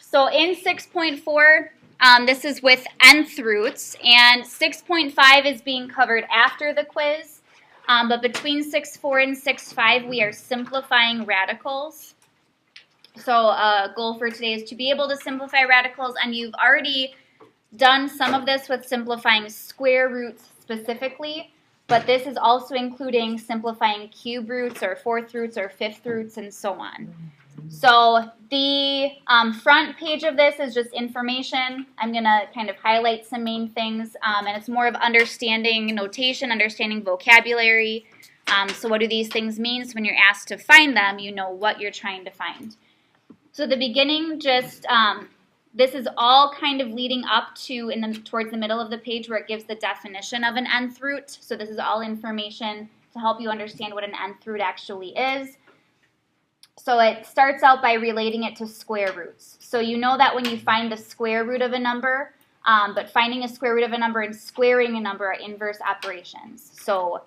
So in 6.4, this is with nth roots, and 6.5 is being covered after the quiz. But between 6.4 and 6.5, we are simplifying radicals. So a goal for today is to be able to simplify radicals, and you've already done some of this with simplifying square roots specifically, but this is also including simplifying cube roots or fourth roots or fifth roots and so on. So the front page of this is just information. I'm going to kind of highlight some main things, and it's more of understanding notation, understanding vocabulary. So what do these things mean? So when you're asked to find them, you know what you're trying to find. So the beginning, just this is all kind of leading up to towards the middle of the page where it gives the definition of an nth root. So this is all information to help you understand what an nth root actually is. So it starts out by relating it to square roots. So you know that when you find the square root of a number, but finding a square root of a number and squaring a number are inverse operations. So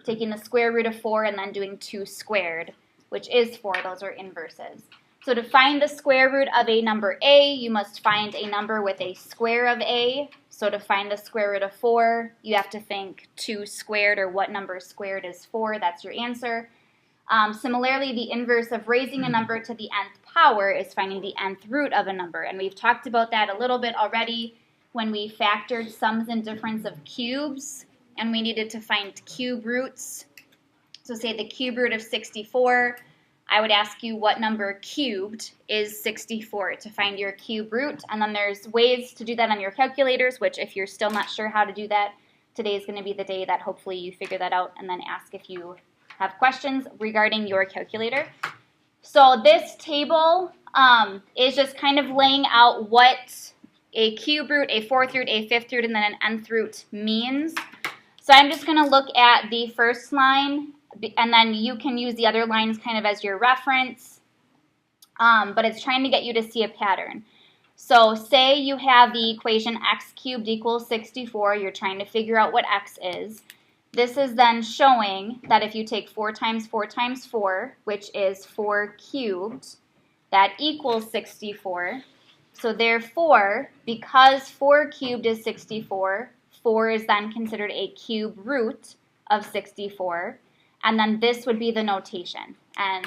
taking the square root of 4 and then doing 2 squared, which is 4, those are inverses. So to find the square root of a number a, you must find a number with a square of a. So to find the square root of 4, you have to think 2 squared, or what number squared is 4, that's your answer. Similarly, the inverse of raising a number to the nth power is finding the nth root of a number. And we've talked about that a little bit already when we factored sums and difference of cubes, and we needed to find cube roots. So say the cube root of 64, I would ask you what number cubed is 64 to find your cube root. And then there's ways to do that on your calculators, which if you're still not sure how to do that, today is going to be the day that hopefully you figure that out and then ask if you have questions regarding your calculator. So this table is just kind of laying out what a cube root, a fourth root, a fifth root, and then an nth root means. So I'm just going to look at the first line, and then you can use the other lines kind of as your reference, but it's trying to get you to see a pattern. So say you have the equation x cubed equals 64. You're trying to figure out what x is. This is then showing that if you take 4 times 4 times 4, which is 4 cubed, that equals 64. So therefore, because 4 cubed is 64, 4 is then considered a cube root of 64. And then this would be the notation. And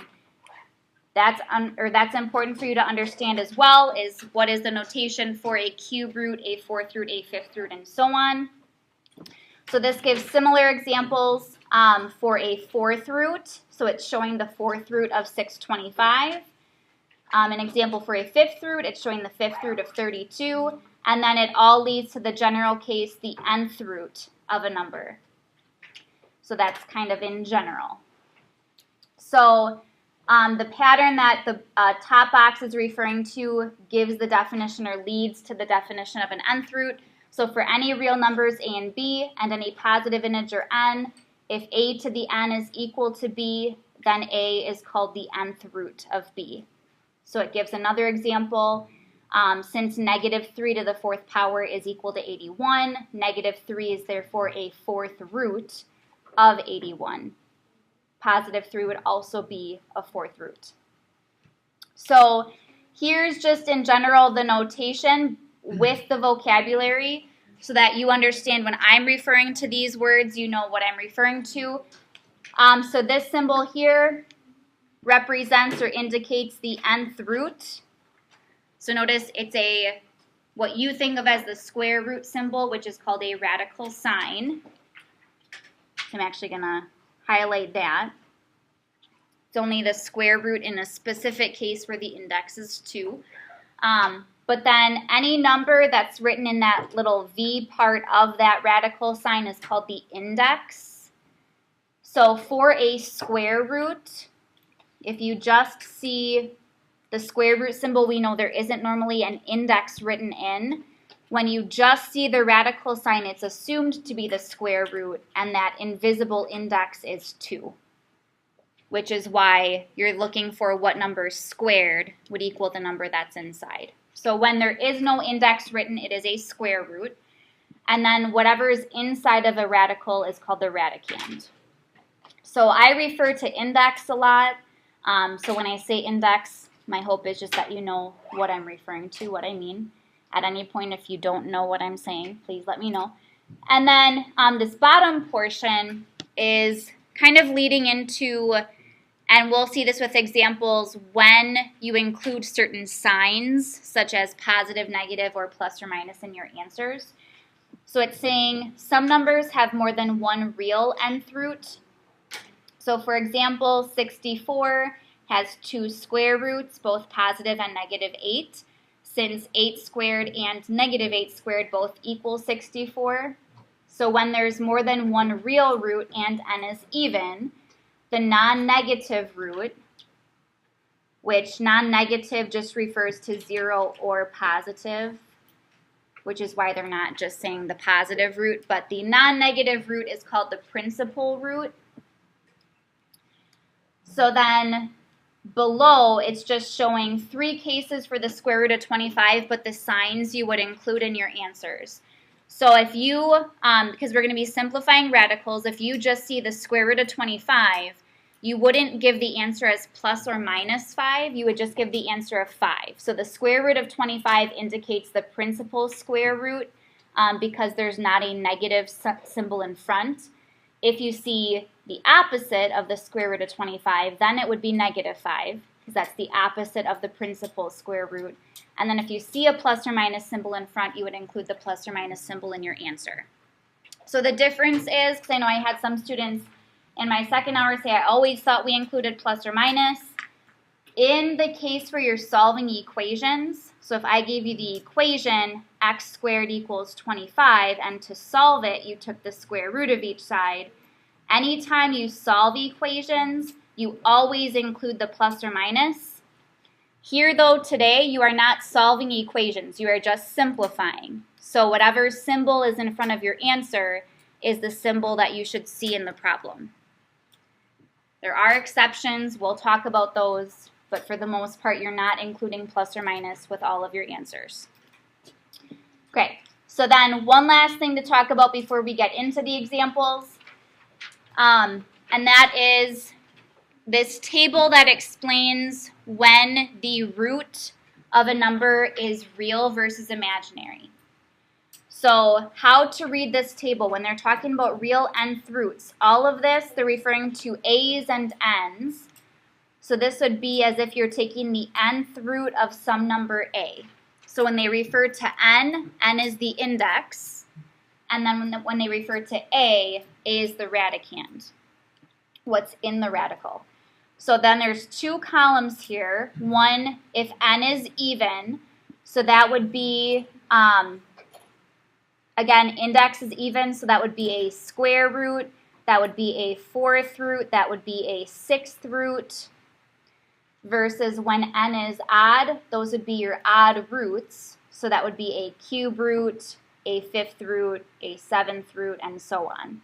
that's important for you to understand as well, is what is the notation for a cube root, a fourth root, a fifth root, and so on. So this gives similar examples for a fourth root. So it's showing the fourth root of 625. An example for a fifth root, it's showing the fifth root of 32. And then it all leads to the general case, the nth root of a number. So that's kind of in general. So the pattern that the top box is referring to gives the definition or leads to the definition of an nth root. So for any real numbers a and b and any positive integer n, if a to the n is equal to b, then a is called the nth root of b. So it gives another example. Since negative 3 to the fourth power is equal to 81, negative 3 is therefore a fourth root of 81. Positive 3 would also be a fourth root. So here's just in general the notation with the vocabulary so that you understand when I'm referring to these words, you know what I'm referring to. So this symbol here represents or indicates the nth root. So notice it's what you think of as the square root symbol, which is called a radical sign. So I'm actually going to highlight that. It's only the square root in a specific case where the index is 2. But then any number that's written in that little v part of that radical sign is called the index. So for a square root, if you just see the square root symbol, we know there isn't normally an index written in. When you just see the radical sign, it's assumed to be the square root, and that invisible index is 2, which is why you're looking for what number squared would equal the number that's inside. So when there is no index written, it is a square root. And then whatever is inside of a radical is called the radicand. So I refer to index a lot. So when I say index, My hope is just that you know what I'm referring to, what I mean. At any point, if you don't know what I'm saying, please let me know. And then this bottom portion is kind of leading into, and we'll see this with examples, when you include certain signs, such as positive, negative, or plus or minus in your answers. So it's saying some numbers have more than one real nth root. So for example, 64 has two square roots, both positive and negative 8, since 8 squared and negative 8 squared both equal 64. So when there's more than one real root and n is even, the non-negative root, which non-negative just refers to 0 or positive, which is why they're not just saying the positive root, but the non-negative root is called the principal root. So then below, it's just showing 3 cases for the square root of 25, but the signs you would include in your answers. So if you, because we're going to be simplifying radicals, if you just see the square root of 25, you wouldn't give the answer as plus or minus 5, you would just give the answer of 5. So the square root of 25 indicates the principal square root because there's not a negative symbol in front. If you see the opposite of the square root of 25, then it would be negative 5, because that's the opposite of the principal square root. And then if you see a plus or minus symbol in front, you would include the plus or minus symbol in your answer. So the difference is, because I know I had some students in my second hour say, I always thought we included plus or minus. In the case where you're solving equations, so if I gave you the equation x squared equals 25, and to solve it, you took the square root of each side, anytime you solve equations, you always include the plus or minus. Here, though, today, you are not solving equations. You are just simplifying. So whatever symbol is in front of your answer is the symbol that you should see in the problem. There are exceptions. We'll talk about those, but for the most part, you're not including plus or minus with all of your answers. Okay, so then one last thing to talk about before we get into the examples, and that is this table that explains when the root of a number is real versus imaginary. So how to read this table when they're talking about real nth roots. All of this, they're referring to a's and n's. So this would be as if you're taking the nth root of some number a. So when they refer to n is the index. And then when they refer to a is the radicand, what's in the radical. So then there's 2 columns here. One, if n is even, so that would be, again, index is even, so that would be a square root, that would be a 4th root, that would be a 6th root, versus when n is odd, those would be your odd roots, so that would be a cube root, a 5th root, a 7th root, and so on.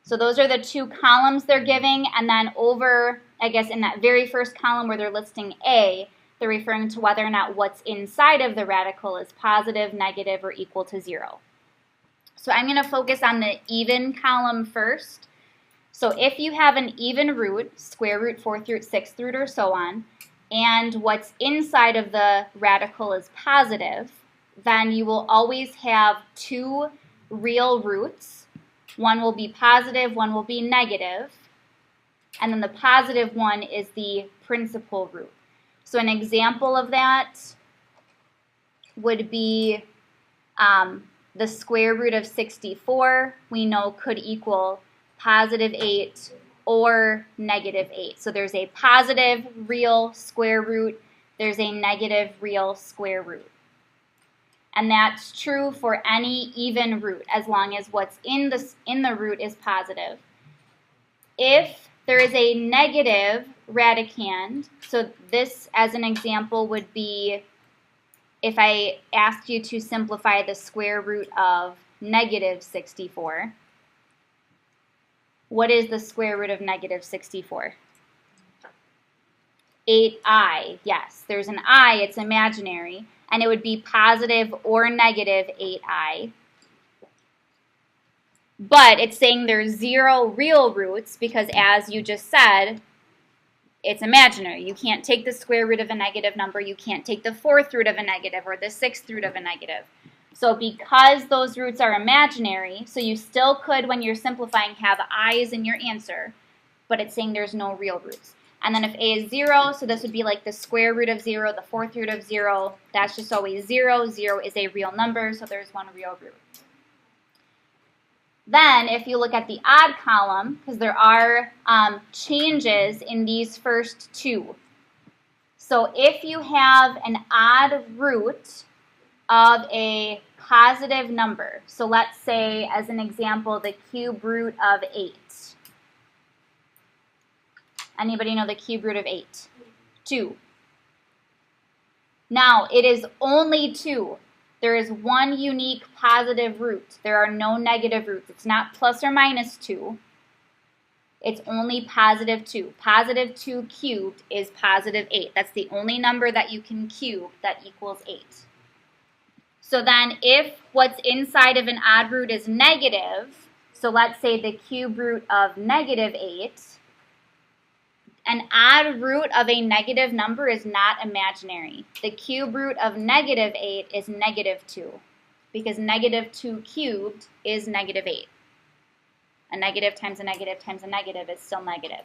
So those are the 2 columns they're giving, and then over, I guess, in that very first column where they're listing a, they're referring to whether or not what's inside of the radical is positive, negative, or equal to 0. So I'm going to focus on the even column first. So if you have an even root, square root, 4th root, 6th root, or so on, and what's inside of the radical is positive, then you will always have 2 real roots. One will be positive, one will be negative, and then the positive one is the principal root. So an example of that would be the square root of 64, we know could equal positive 8 or negative 8. So there's a positive real square root, there's a negative real square root. And that's true for any even root, as long as what's in the root is positive. If there is a negative radicand, so this as an example would be if I asked you to simplify the square root of negative 64. What is the square root of negative 64? 8i, yes. There's an I, it's imaginary, and it would be positive or negative 8i. But it's saying there's 0 real roots because, as you just said, it's imaginary. You can't take the square root of a negative number. You can't take the fourth root of a negative or the sixth root of a negative. So because those roots are imaginary, so you still could, when you're simplifying, have i's in your answer, but it's saying there's no real roots. And then if a is 0, so this would be like the square root of 0, the fourth root of 0, that's just always 0. 0 is a real number, so there's one real root. Then, if you look at the odd column, because there are changes in these first two. So if you have an odd root of a positive number, so let's say, as an example, the cube root of 8. Anybody know the cube root of 8? 2. Now, it is only 2. There is one unique positive root. There are no negative roots. It's not plus or minus 2. It's only positive 2. Positive 2 cubed is positive 8. That's the only number that you can cube that equals 8. So then if what's inside of an odd root is negative, so let's say the cube root of negative 8, an odd root of a negative number is not imaginary. The cube root of negative 8 is negative 2, because negative 2 cubed is negative 8. A negative times a negative times a negative is still negative.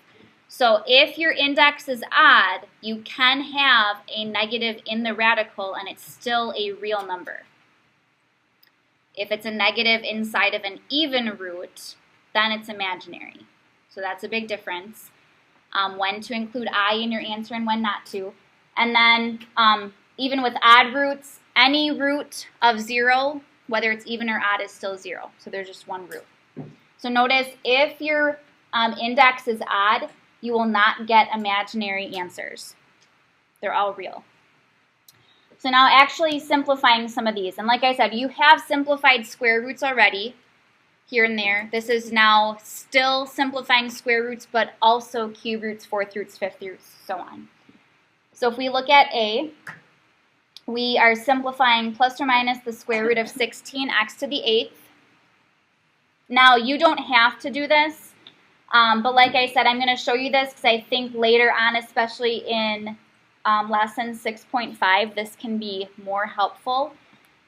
So if your index is odd, you can have a negative in the radical and it's still a real number. If it's a negative inside of an even root, then it's imaginary. So that's a big difference. When to include I in your answer and when not to. And then even with odd roots, any root of 0, whether it's even or odd, is still 0. So there's just one root. So notice if your index is odd, you will not get imaginary answers. They're all real. So now actually simplifying some of these. And like I said, you have simplified square roots already. Here and there. This is now still simplifying square roots, but also cube roots, fourth roots, fifth roots, so on. So if we look at A, we are simplifying plus or minus the square root of 16x to the 8th. Now, you don't have to do this, but like I said, I'm going to show you this because I think later on, especially in lesson 6.5, this can be more helpful.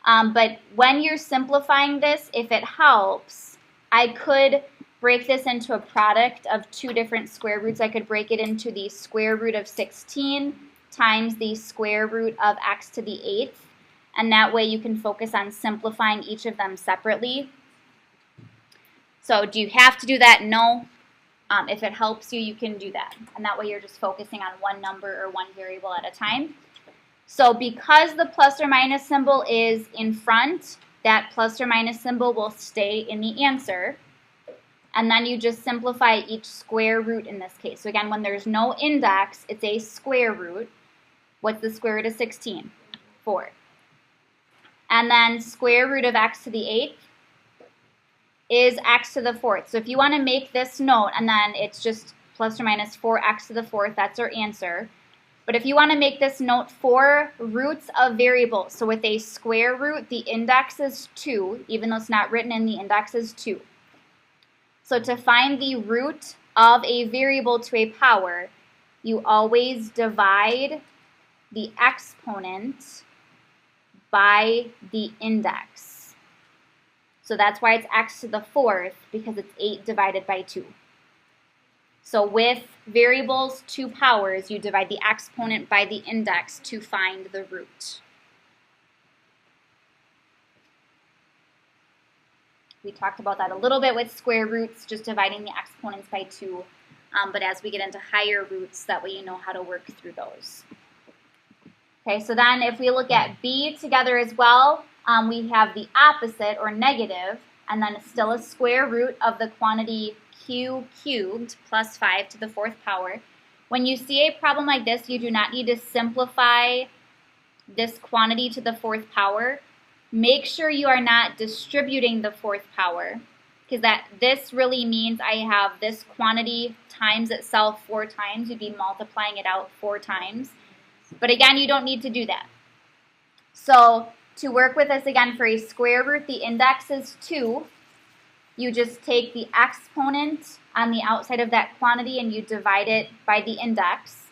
But when you're simplifying this, if it helps, I could break this into a product of two different square roots. I could break it into the square root of 16 times the square root of x to the 8th. And that way you can focus on simplifying each of them separately. So do you have to do that? No. If it helps you, you can do that. And that way you're just focusing on one number or one variable at a time. So because the plus or minus symbol is in front, that plus or minus symbol will stay in the answer. And then you just simplify each square root in this case. So again, when there's no index, it's a square root. What's the square root of 16? 4. And then square root of x to the 8th is x to the 4th. So if you want to make this note, and then it's just plus or minus 4x to the 4th, that's our answer. But if you want to make this note for roots of variables, so with a square root, the index is 2, even though it's not written in, the index is 2. So to find the root of a variable to a power, you always divide the exponent by the index. So that's why it's x to the 4th, because it's 8 divided by 2. So with variables to powers, you divide the exponent by the index to find the root. We talked about that a little bit with square roots, just dividing the exponents by 2. But as we get into higher roots, that way you know how to work through those. Okay, so then if we look at B together as well, we have the opposite, or negative, and then it's still a square root of the quantity q cubed plus 5 to the 4th power. When you see a problem like this, you do not need to simplify this quantity to the 4th power. Make sure you are not distributing the 4th power, because this really means I have this quantity times itself 4 times. You'd be multiplying it out 4 times. But again, you don't need to do that. So to work with this again for a square root, the index is 2. You just take the exponent on the outside of that quantity and you divide it by the index.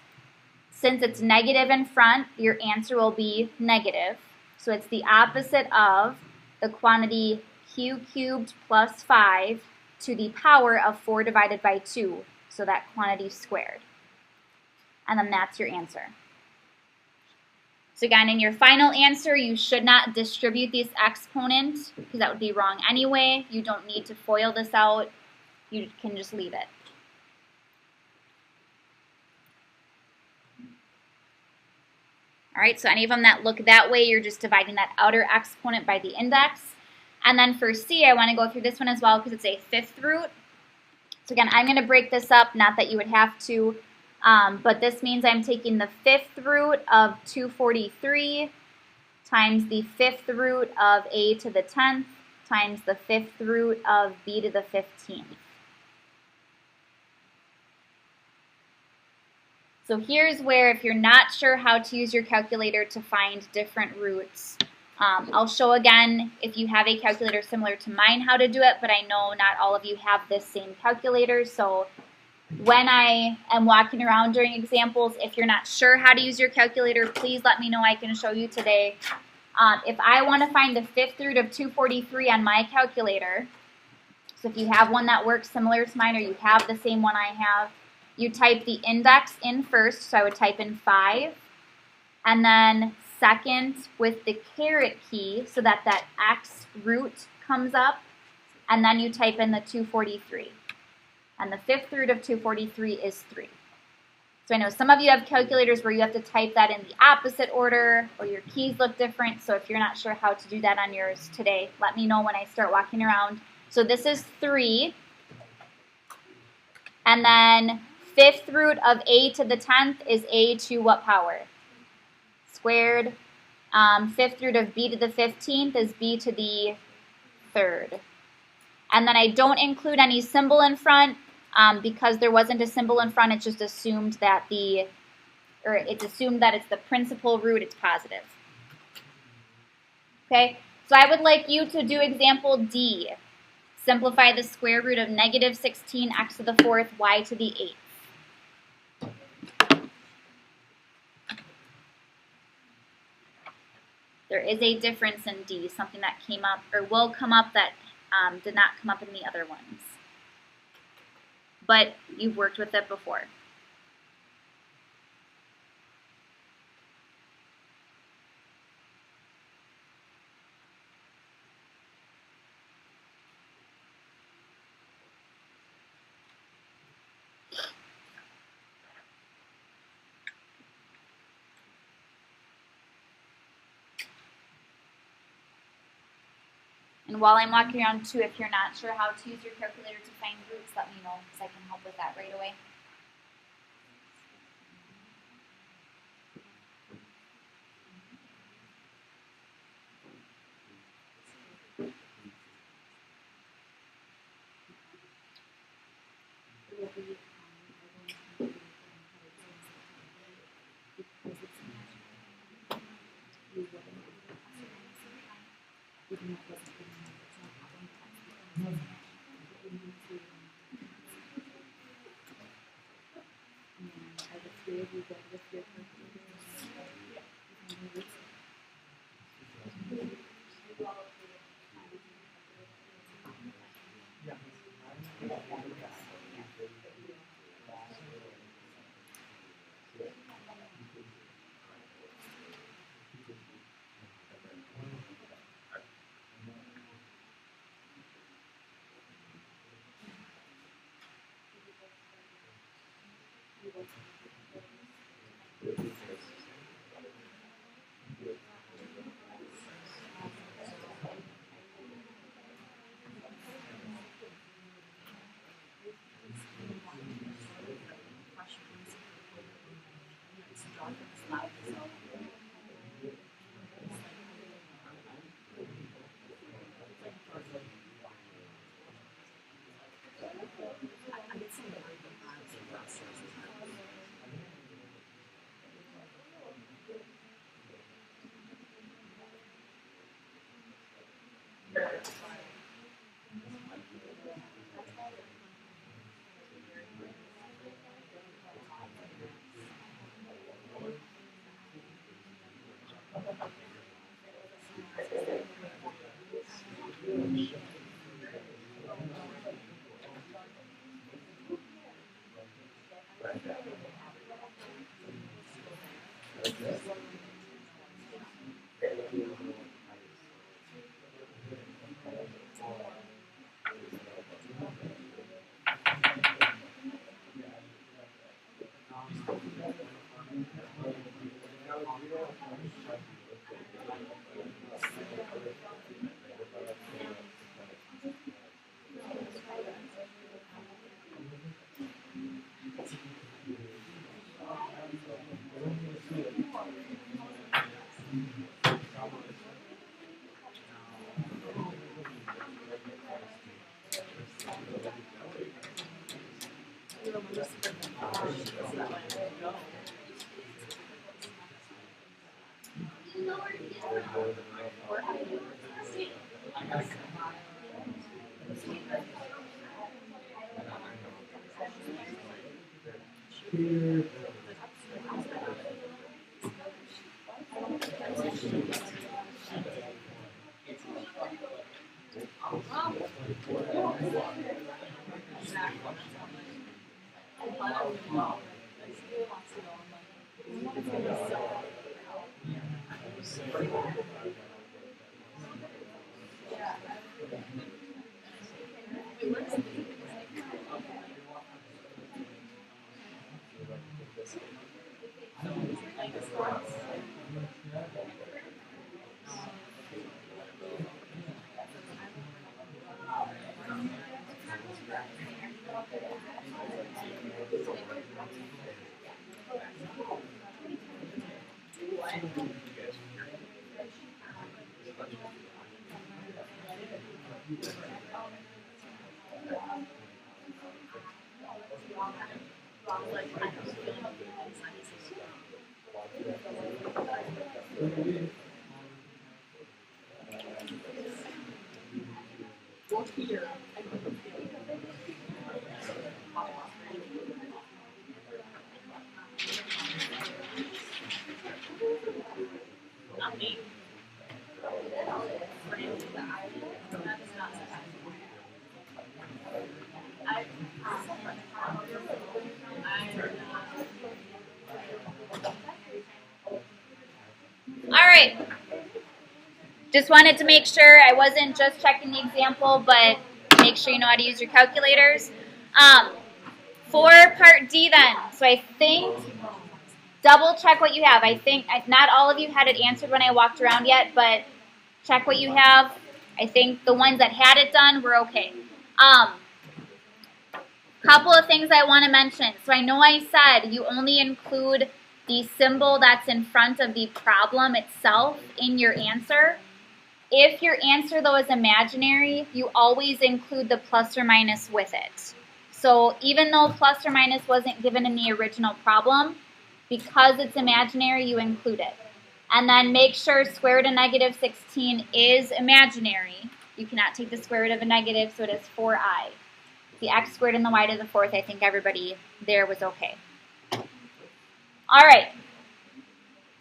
Since it's negative in front, your answer will be negative. So it's the opposite of the quantity q cubed plus 5 to the power of 4 divided by 2, so that quantity squared. And then that's your answer. So again, in your final answer, you should not distribute this exponent because that would be wrong anyway. You don't need to FOIL this out. You can just leave it. All right, so any of them that look that way, you're just dividing that outer exponent by the index. And then for C, I want to go through this one as well because it's a fifth root. So again, I'm going to break this up, not that you would have to, but this means I'm taking the fifth root of 243 times the fifth root of a to the 10th times the fifth root of b to the 15th. So here's where, if you're not sure how to use your calculator to find different roots, I'll show again, if you have a calculator similar to mine, how to do it, but I know not all of you have this same calculator, so when I am walking around during examples, if you're not sure how to use your calculator, please let me know. I can show you today. If I want to find the fifth root of 243 on my calculator, so if you have one that works similar to mine or you have the same one I have, you type the index in first, so I would type in 5, and then second with the caret key so that that x root comes up, and then you type in the 243. And the fifth root of 243 is 3. So I know some of you have calculators where you have to type that in the opposite order or your keys look different, so if you're not sure how to do that on yours today, let me know when I start walking around. So this is 3, and then fifth root of a to the 10th is a to what power? Squared. Fifth root of b to the 15th is b to the 3rd. And then I don't include any symbol in front because there wasn't a symbol in front. It's just assumed that it's assumed that it's the principal root. It's positive. Okay, so I would like you to do example D. Simplify the square root of negative 16 x to the 4th y to the 8th. There is a difference in D, something that came up or will come up that did not come up in the other ones. But you've worked with it before. And while I'm walking around too, if you're not sure how to use your calculator to find roots, let me know because I can help with that right away. All right. Just wanted to make sure I wasn't just checking the example, but make sure you know how to use your calculators. For part D then, so I think, double check what you have. I think not all of you had it answered when I walked around yet, but check what you have. I think the ones that had it done were okay. Couple of things I want to mention. So I know I said you only include the symbol that's in front of the problem itself in your answer. If your answer, though, is imaginary, you always include the plus or minus with it. So even though plus or minus wasn't given in the original problem, because it's imaginary, you include it. And then make sure square root of negative 16 is imaginary. You cannot take the square root of a negative, so it is 4i. The x squared and the y to the fourth, I think everybody there was okay. All right.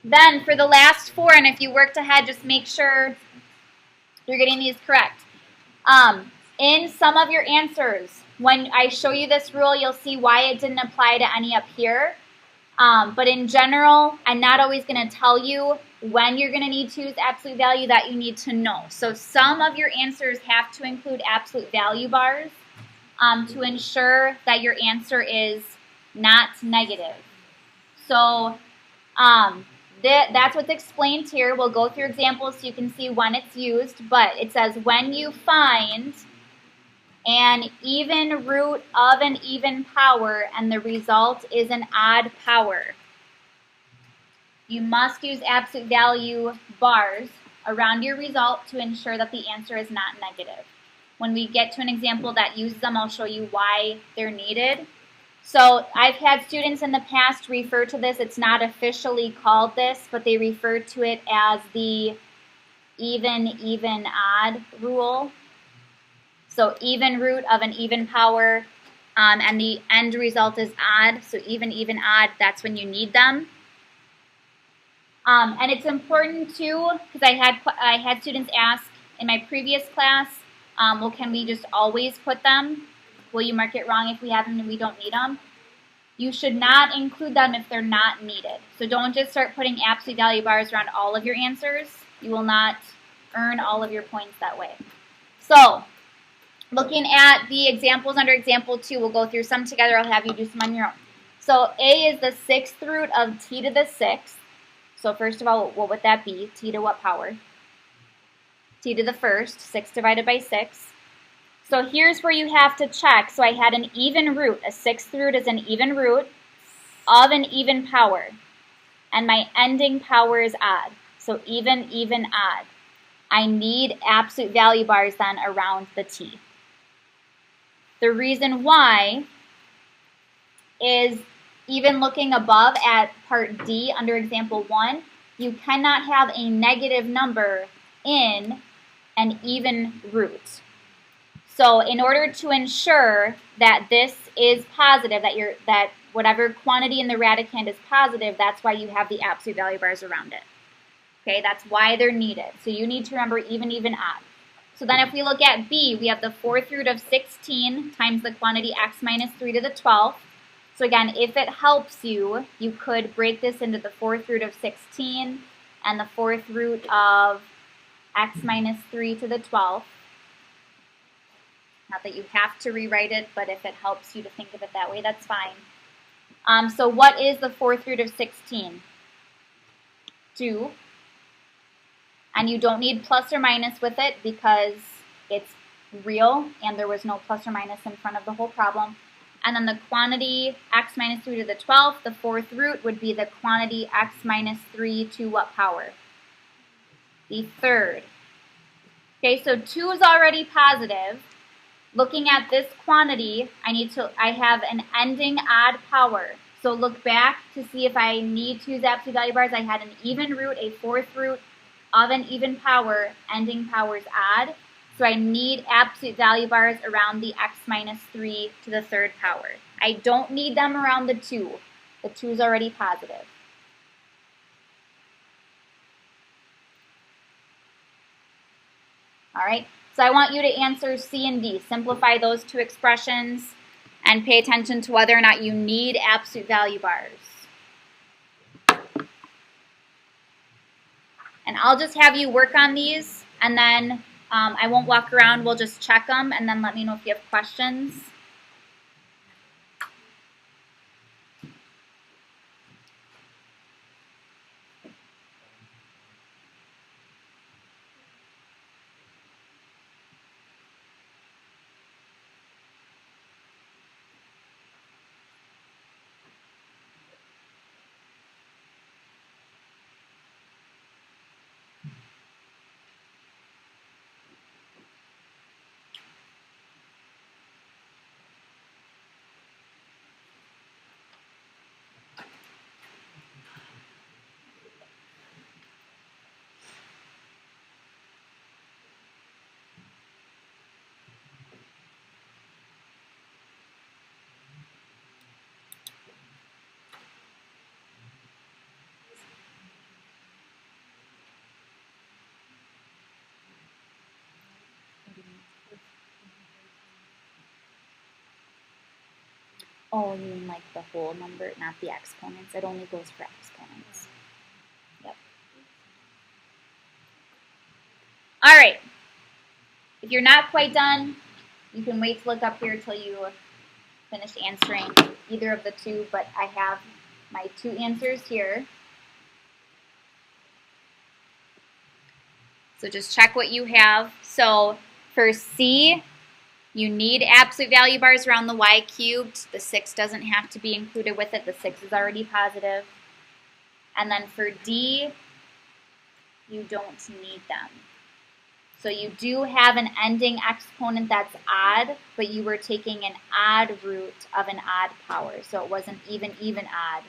Then for the last four, and if you worked ahead, just make sure you're getting these correct. In some of your answers, when I show you this rule, you'll see why it didn't apply to any up here. But in general, I'm not always going to tell you when you're going to need to use absolute value that you need to know. So some of your answers have to include absolute value bars to ensure that your answer is not negative. So that's what's explained here. We'll go through examples so you can see when it's used, but it says when you find an even root of an even power and the result is an odd power, you must use absolute value bars around your result to ensure that the answer is not negative. When we get to an example that uses them, I'll show you why they're needed. So I've had students in the past refer to this. It's not officially called this, but they refer to it as the even, odd rule. So even root of an even power, and the end result is odd. So even, odd, that's when you need them. And it's important too, because I had students ask in my previous class, well, can we just always put them? Will you mark it wrong if we have them and we don't need them? You should not include them if they're not needed. So don't just start putting absolute value bars around all of your answers. You will not earn all of your points that way. So looking at the examples under example 2, we'll go through some together. I'll have you do some on your own. So a is the 6th root of t to the 6th. So first of all, what would that be? T to what power? T to the first, 6 divided by 6. So here's where you have to check. So I had an even root. A sixth root is an even root of an even power. And my ending power is odd. So even, odd. I need absolute value bars then around the t. The reason why is even looking above at part D under example 1, you cannot have a negative number in an even root. So in order to ensure that this is positive, that whatever quantity in the radicand is positive, that's why you have the absolute value bars around it. Okay, that's why they're needed. So you need to remember even, odd. So then if we look at B, we have the fourth root of 16 times the quantity x minus 3 to the 12th. So again, if it helps you, you could break this into the fourth root of 16 and the fourth root of x minus 3 to the 12th. Not that you have to rewrite it, but if it helps you to think of it that way, that's fine. So what is the fourth root of 16? 2. And you don't need plus or minus with it because it's real and there was no plus or minus in front of the whole problem. And then the quantity x minus 3 to the 12th, the fourth root, would be the quantity x minus 3 to what power? The third. Okay, so 2 is already positive. Looking at this quantity, I have an ending odd power. So look back to see if I need to use absolute value bars. I had an even root, a fourth root of an even power, ending power is odd. So I need absolute value bars around the x minus 3 to the third power. I don't need them around the 2. The 2 is already positive. All right, so I want you to answer C and D. Simplify those two expressions and pay attention to whether or not you need absolute value bars. And I'll just have you work on these, and then I won't walk around. We'll just check them, and then let me know if you have questions. Oh, you mean like the whole number, not the exponents. It only goes for exponents. Yep. All right. If you're not quite done, you can wait to look up here till you finish answering either of the two, but I have my two answers here. So just check what you have. So for C, you need absolute value bars around the y cubed. The 6 doesn't have to be included with it. The 6 is already positive. And then for D, you don't need them. So you do have an ending exponent that's odd, but you were taking an odd root of an odd power. So it wasn't even odd.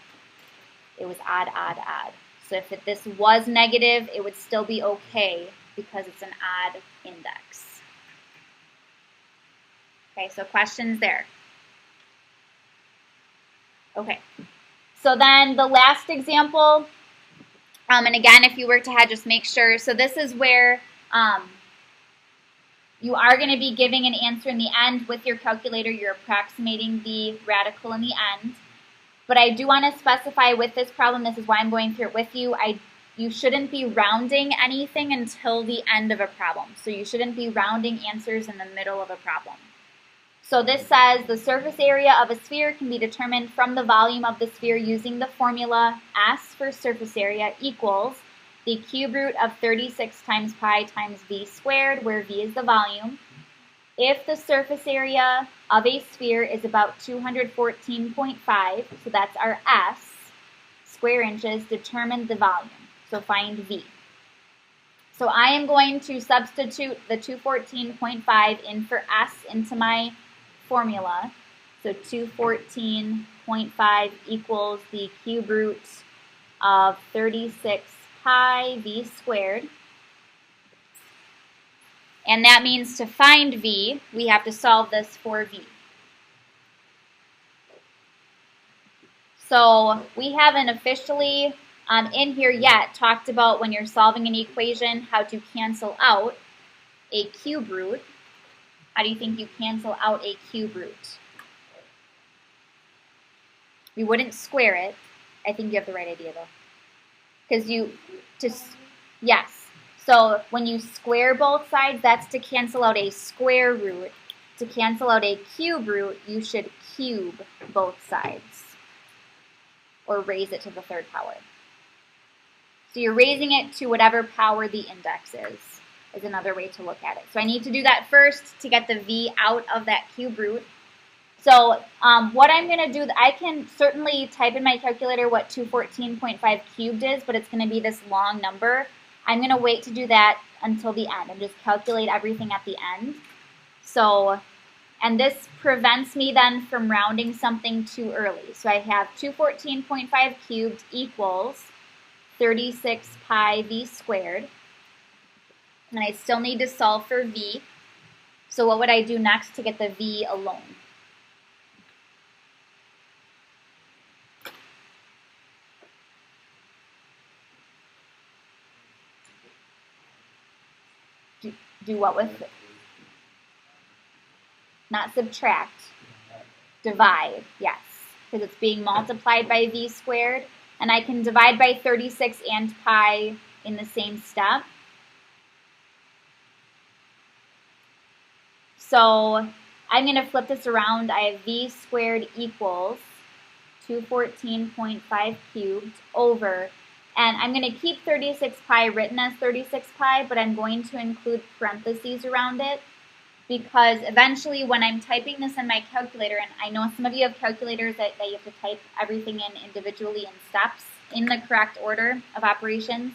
It was odd, odd, odd. So if this was negative, it would still be okay because it's an odd index. Okay, so questions there. Okay, so then the last example, and again, if you worked ahead, just make sure. So this is where you are going to be giving an answer in the end with your calculator. You're approximating the radical in the end. But I do want to specify with this problem, this is why I'm going through it with you, you shouldn't be rounding anything until the end of a problem. So you shouldn't be rounding answers in the middle of a problem. So this says the surface area of a sphere can be determined from the volume of the sphere using the formula S for surface area equals the cube root of 36 times pi times v squared, where v is the volume. If the surface area of a sphere is about 214.5, so that's our S, square inches, determine the volume. So find v. So I am going to substitute the 214.5 in for S into my formula. So 214.5 equals the cube root of 36 pi v squared. And that means to find v, we have to solve this for v. So we haven't officially in here yet talked about when you're solving an equation how to cancel out a cube root. How do you think you cancel out a cube root? We wouldn't square it. I think you have the right idea though. Because yes. So when you square both sides, that's to cancel out a square root. To cancel out a cube root, you should cube both sides. Or raise it to the third power. So you're raising it to whatever power the index is another way to look at it. So I need to do that first to get the v out of that cube root. So what I'm going to do, I can certainly type in my calculator what 214.5 cubed is, but it's going to be this long number. I'm going to wait to do that until the end and just calculate everything at the end. So, and this prevents me then from rounding something too early. So I have 214.5 cubed equals 36 pi v squared. And I still need to solve for v. So what would I do next to get the v alone? Do what with it? Not subtract. Divide, yes. Because it's being multiplied by v squared. And I can divide by 36 and pi in the same step. So I'm going to flip this around. I have v squared equals 214.5 cubed over, and I'm going to keep 36 pi written as 36 pi, but I'm going to include parentheses around it because eventually when I'm typing this in my calculator, and I know some of you have calculators that you have to type everything in individually in steps in the correct order of operations.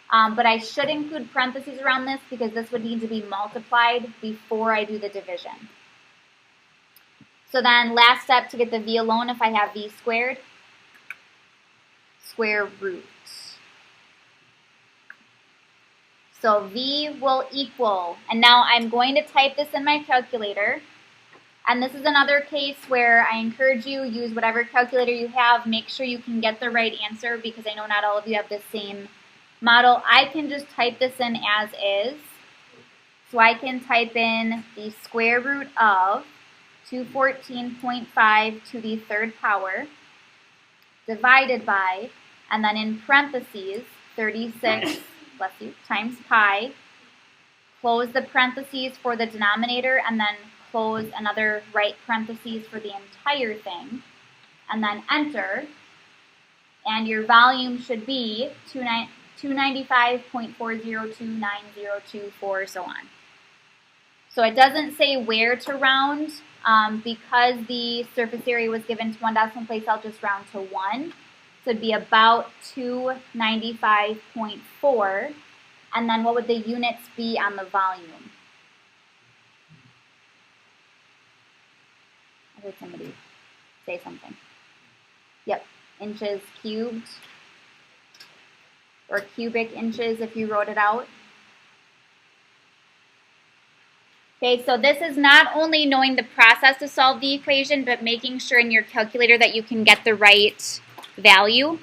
But I should include parentheses around this because this would need to be multiplied before I do the division. So then last step to get the v alone, if I have v squared, square root. So v will equal, and now I'm going to type this in my calculator. And this is another case where I encourage you, use whatever calculator you have. Make sure you can get the right answer because I know not all of you have the same model. I can just type this in as is. So I can type in the square root of 214.5 to the third power divided by, and then in parentheses, 36, bless you, times pi. Close the parentheses for the denominator and then close another right parentheses for the entire thing. And then enter. And your volume should be 295.4029024, so on. So it doesn't say where to round. Because the surface area was given to one decimal place, I'll just round to 1. So it'd be about 295.4. And then what would the units be on the volume? I heard somebody say something. Yep, inches cubed. Or cubic inches if you wrote it out. Okay, so this is not only knowing the process to solve the equation, but making sure in your calculator that you can get the right value.